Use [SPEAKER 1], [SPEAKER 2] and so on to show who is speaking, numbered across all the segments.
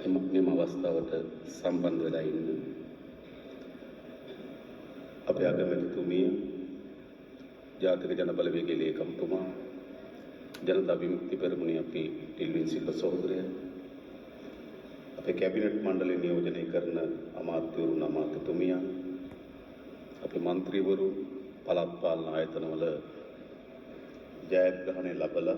[SPEAKER 1] මෙම අවස්ථාවට සම්බන්ධ වෙලා ඉන්න අපේ අගමැතිතුමිය, ජාතික ජන බලවේගයේ ලේකම්තුමා, ජනතා විමුක්ති පෙරමුණේ අපේ ටිල්වින් සිල්වා සහෝදරයා, අපේ කැබිනට් මණ්ඩලය නියෝජනය කරන අමාත්‍යවරුන් අමාත්‍යතුමියන්, අපේ මන්ත්‍රීවරු, පළාත් පාලන ආයතනවල ජයග්‍රහණය ලබලා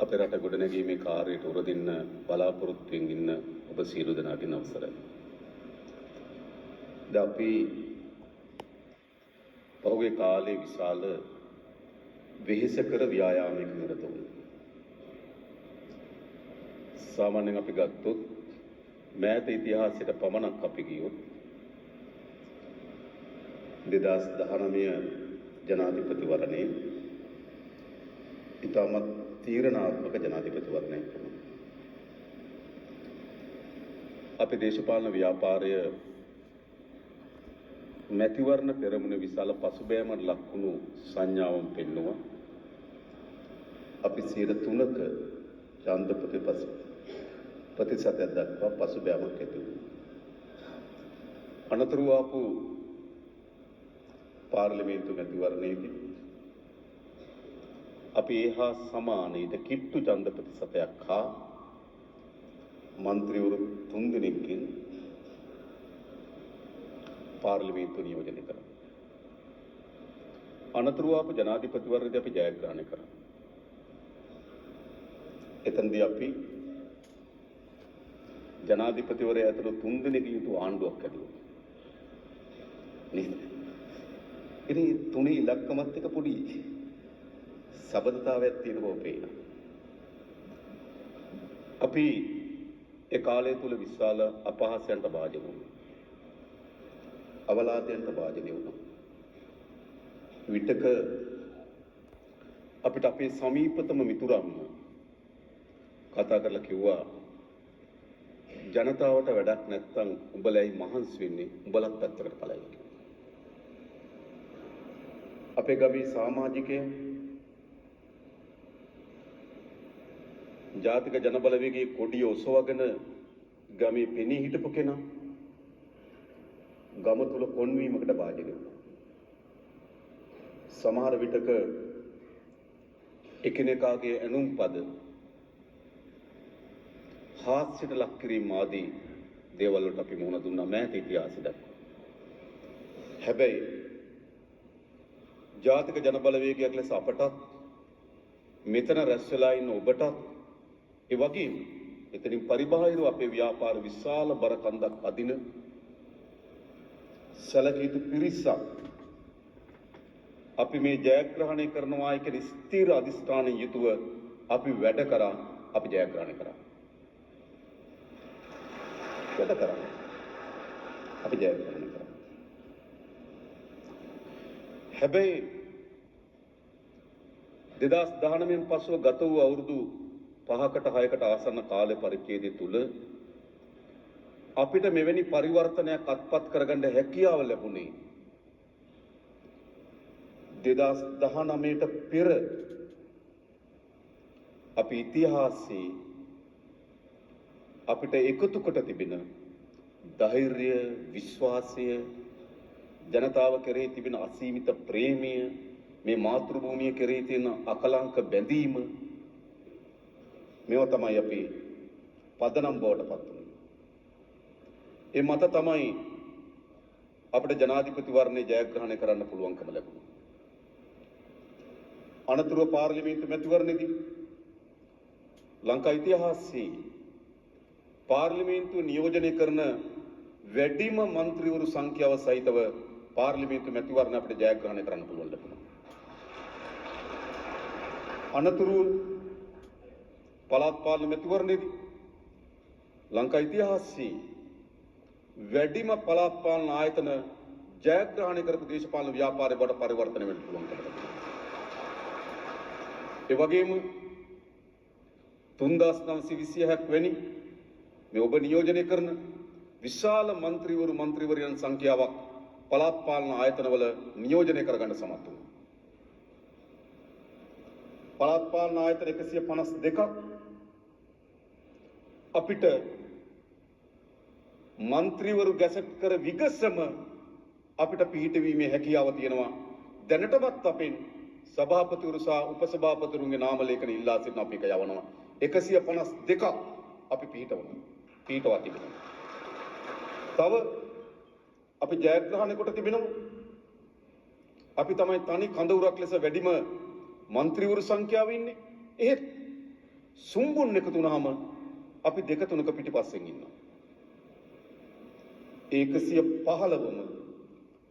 [SPEAKER 1] අපේ රට ගොඩනැගීමේ කාර්යයට උරදින්න බලාපොරොත්තුවෙන් ඉන්න ඔබ සියලු දෙනාගේ අවසරයි. අපි පහුගිය කාලේ විශාල වෙහෙසකර ව්‍යායාමයක නිරත වුණා. සාමාන්‍යයෙන් අපි ගත්තොත් මෑත ඉතිහාසයට පමණක් අපි ගියොත් 2019 ජනාධිපතිවරණයේ ඉතාමත් තීරණාත්මක ජනාධිපතිවරණයක් වුණා. අපේ දේශපාලන ව්‍යාපාරය මැතිවරණ පෙරමුණ විශාල පසුබෑමකට ලක්වුණු සංඥාවන් පෙන්නුවා. අපි 3% ඡන්ද ප්‍රතිශතයක් දක්වා පසුබෑමක් ඇති වුණා. අනතුරුව ආපු පාර්ලිමේන්තු මැතිවරණයේදී අපි ඒහා සමානීට කිට්ටු ඡන්ද ප්‍රතිශතයක් හා මන්ත්‍රීවරු 3 දෙනෙක්ගෙන් පාර්ලිමේන්තු නියෝජනය කරා. අනතුරුව ආපු ජනාධිපතිවරණයේදී අපි ජයග්‍රහණය කරා. එතනදී අපි ජනාධිපතිවරයා ඇතුළු 3 දෙනෙකුගේ යුතු ආණ්ඩුවක් ඇදුවා. නේද? ඉතින් තුනේ ඉලක්කමත් එක පොඩි සබඳතාවයක් තියෙනවා පේනවා. අපි ඒ කාලය තුල විශාල අපහාසයන්ට භාජනය වුණා. අවලාදයන්ට භාජනය වුණා. විටක අපිට අපේ සමීපතම මිතුරන්ම කතා කරලා කිව්වා, ජනතාවට වැඩක් නැත්තම් උඹලයි මහන්සි වෙන්නේ, උඹලත් පැත්තකට පළයි. අපේ ගමේ සමාජිකයන්, ජාතික ජන බලවේගයේ කොඩිය ඔසවගෙන ගමේ පෙනී හිටපු කෙනා ගම තුල කොන්වීමකට භාජනය වුණා. සමහර විටක එකිනෙකාගේ ඇනුම් පද හාස්‍යයට ලක් කිරීම ආදී දේවල් වලට අපි මුහුණ දුන්නා මෑත ඉතිහාසෙ දක්වා. හැබැයි ජාතික ජන බලවේගයක් ලෙස අපටත් මෙතන රැස් වෙලා ඉන්න ඔබටත් ඒ වගේම එතනින් පරිබාහිරව අපේ ව්‍යාපාර විශාල බර කන්දක් අදින සැලකිය යුතු පිරිසක් අපි මේ ජයග්‍රහණය කරනවා කියන ස්ථිර අධිෂ්ඨානයෙන් යුතුව අපි වැඩ කරා, අපි ජයග්‍රහණය කරා. වැඩ කරා. අපි ජයග්‍රහණය කරා. හැබැයි 2019න් පසුව ගත වූ අවුරුදු 5කට 6කට ආසන්න කාල පරිච්ඡේදය තුල අපිට මෙවැනි පරිවර්තනයක් අත්පත් කරගන්න හැකියාව ලැබුණේ 2019ට පෙර අපි ඉතිහාසයේ අපිට එකතු කොට තිබෙන ධෛර්යය, විශ්වාසය, ජනතාව කෙරෙහි තිබෙන අසීමිත ප්‍රේමය, මේ මාතෘ භූමිය කෙරෙහි තියෙන අකලංක බැඳීම, මේවා තමයි අපි පදනම් බවට පත් වුනේ. ඒ මත තමයි අපිට ජනාධිපතිවරණය ජයග්‍රහණය කරන්න පුළුවන්කම ලැබුණේ. අනතුරුව පාර්ලිමේන්තු මැතිවරණයේදී ලංකා ඉතිහාසයේ පාර්ලිමේන්තුව නියෝජනය කරන වැඩිම මන්ත්‍රීවරු සංඛ්‍යාව සහිතව පාර්ලිමේන්තු මැතිවරණ අපිට ජයග්‍රහණය කරන්න පුළුවන් ලැබුණා. අනතුරුව පළාත් පාලන මැතිවරණයේදී ලංකා ඉතිහාසයේ වැඩිම පළාත් පාලන ආයතන ජයග්‍රහණය කරපු දේශපාලන ව්‍යාපාරයේ බඩ පරිවර්තන වෙන්න පුළුවන් කියලා. ඒ වගේම 3926ක් වැනි මේ ඔබ නියෝජනය කරන විශාල මන්ත්‍රීවරුන් සංඛ්‍යාවක් පළාත් පාලන ආයතනවල නියෝජනය කරගන්න සමත් වුණා. පළාත් පාලන ආයතන 152ක් අපිට മന്ത്രിවරු ගැසට් කර විගසම අපිට පිහිටවීමේ හැකියාව තියෙනවා. දැනටමත් අපෙන් සභාපතිවරු සහ උපසභාපතිවරුන්ගේ නාම ලේඛන ඉල්ලා සිටින අපි එක යවනවා. 152ක් අපි පිහිටවා තිබෙනවා. තව අපි ජයග්‍රහණය කොට තිබෙනවා. අපි තමයි තනි කඳවුරක් ලෙස වැඩිම മന്ത്രിවරු සංඛ්‍යාව ඉන්නේ. එහෙත් සුම්බුන් එකතු වුණාම අපි දෙක තුනක පිටිපස්සෙන් ඉන්නවා. 115ම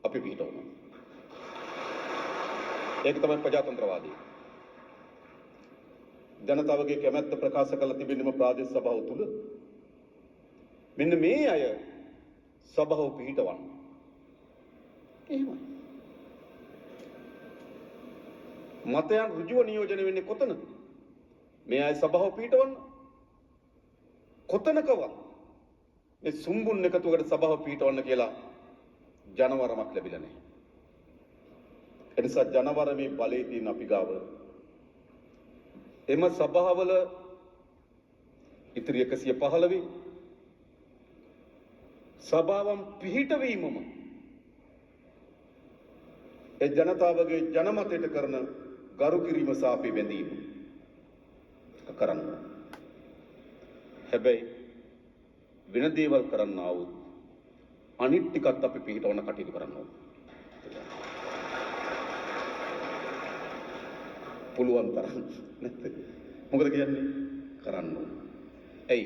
[SPEAKER 1] අපි පිටවනවා. ඒක තමයි ප්‍රජාතන්ත්‍රවාදී. ජනතාවගේ කැමැත්ත ප්‍රකාශ කළ තිබෙනම ප්‍රාදේශ සභාව තුල මෙන්න මේ අය සභාව පිටවන්න. එහෙමයි. මතයන් ඍජුව නියෝජනය වෙන්නේ කොතනද? මේ අය සභාව පිටවන්න. කොතනකවත් මේ සුම්බුන් එකතුවකට සභාව පිටවන්න කියලා ජනවරමක් ලැබිලා නැහැ. එනිසා ජනවරමේ බලයේ තියෙන අපි ගාව එම සභාවල ඉතිරි 115 සභාවන් පිහිටවීමම ඒ ජනතාවගේ ජනමතයට කරන ගරු කිරීම සහ අපේ බැඳීම කරන්න. හැබැයි වෙන දේවල් කරන්න આવුත් අනිත් ටිකත් අපි පිළිටවන්න කටයුතු කරන්න ඕන. පුළුවන් තරම් නැත්නම් මොකද කියන්නේ කරන්න ඕන. එයි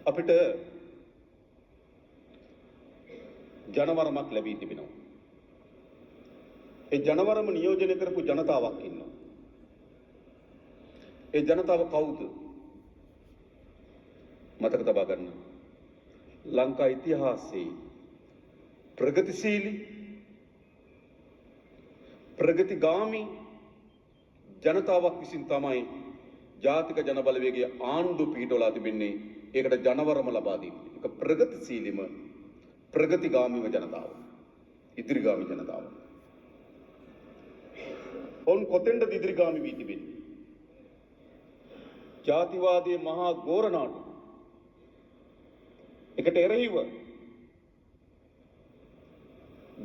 [SPEAKER 1] අපිට ජනවරමක් ලැබී තිබෙනවා. ඒ ජනවරම නියෝජනය කරපු ජනතාවක් ඉන්නවා. ඒ ජනතාව කවුද? මතක තබා ගන්න. ලංකා ඉතිහාසයේ ප්‍රගතිශීලී ප්‍රගතිගාමී ජනතාවක් විසින් තමයි ජාතික ජන බලවේගයේ ආණ්ඩු පිහිටවලා තිබෙන්නේ. ඒකට ජනවරම ලබා දීම. ඒක ප්‍රගතිශීලීම ප්‍රගතිගාමීව ජනතාව. ඉදිරිගාමී ජනතාව. ඔවුන් කොතෙන්ද ඉදිරිගාමී වී තිබෙන්නේ? ජාතිවාදයේ මහා ගෝරනාඩු එකට එරෙහිව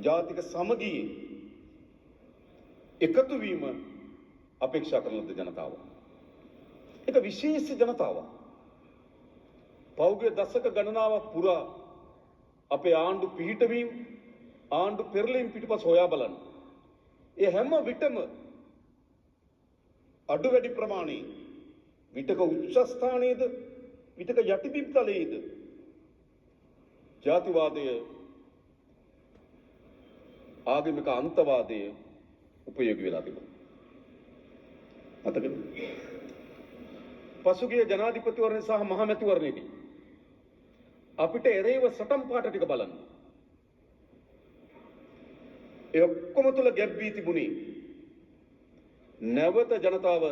[SPEAKER 1] ජාතික සමගියේ එකතු වීම අපේක්ෂා කරන ලද ජනතාව. ඒක විශේෂ ජනතාවක්. පෞද්ගලික දශක ගණනාවක් පුරා අපේ ආණ්ඩු පිහිටවීම ආණ්ඩු පෙරළීම් පිටපස් හොයා බලන්න. ඒ හැම විටම අඩු වැඩි ප්‍රමාණයේ විතක උච්ච ස්ථානයේද විතක යටිබිම් තලයේද ජාතිවාදය ආගමික අන්තවාදය උපයෝගී වෙලා තිබුණා. මතකද? පසුගිය ජනාධිපතිවරණය සහ මහමැතිවරණයේදී අපිට එරෙහිව සටන් පාඨ ටික බලන්න. ඒ ඔක්කොම තුල ගැබ් වී තිබුණේ නැවත ජනතාව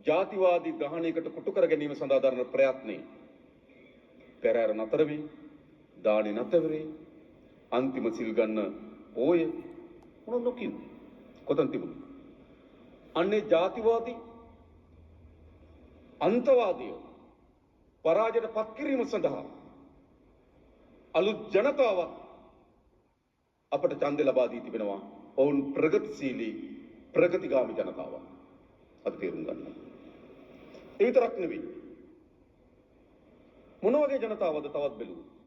[SPEAKER 1] ජාතිවාදී ග්‍රහණයකට කොටු කර ගැනීම සඳහා දරන ප්‍රයත්නයේ පෙරහැර නතර වී දානි නතර වී අන්තිම සිල් ගන්න ඕය මොන නොකියු කොතන තිබුණේ? අන්නේ ජාතිවාදී අන්තවාදියෝ පරාජයට පත් කිරීම සඳහා අලුත් ජනතාවක් අපට ඡන්දය ලබා දී තිබෙනවා. ඔවුන් ප්‍රගතිශීලී ප්‍රගතිගාමී ජනතාවක්. අද තේරුම් ගන්න. ඒ විතරක් නෙවෙයි. මොන වගේ ජනතාවද තවත් බැලුවොත්